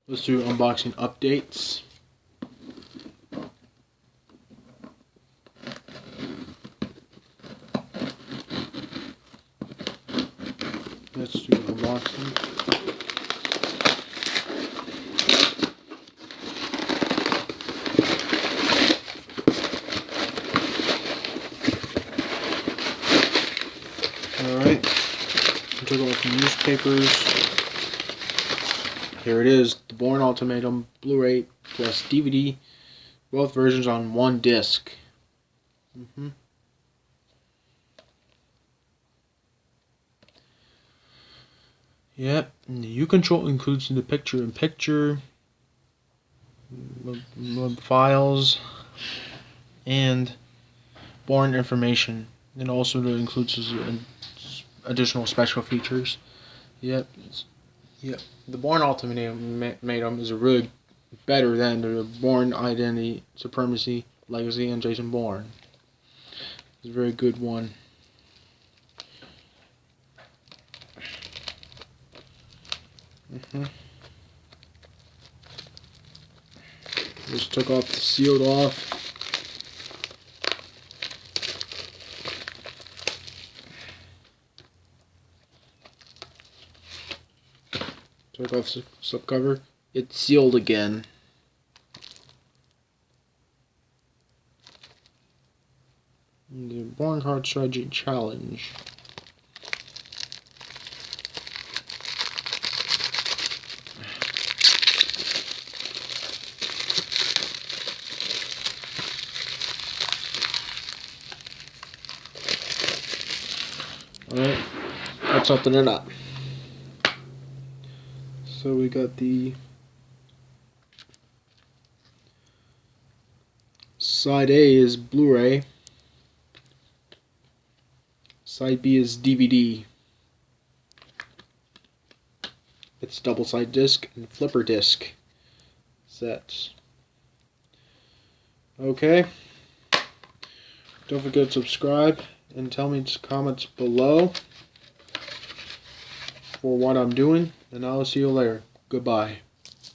Let's do unboxing updates. Let's do unboxing. Alright, took off the newspapers. Here it is, the Bourne Ultimatum Blu-ray plus DVD, both versions on one disc. Yep, and the U-Control includes the picture-in-picture files and Bourne information. It also includes additional special features. Yep. The Bourne Ultimatum is really better than the Bourne Identity, Supremacy, Legacy, and Jason Bourne. It's a very good one. Just took off the sealed off. Took off the slipcover. It's sealed again. The Bourne Card Strategy Challenge. Alright, let's open it up. So we got the side A is Blu-ray, side B is DVD. It's double side disc and flipper disc sets. Okay, don't forget to subscribe and tell me in the comments below for what I'm doing, and I'll see you later. Goodbye.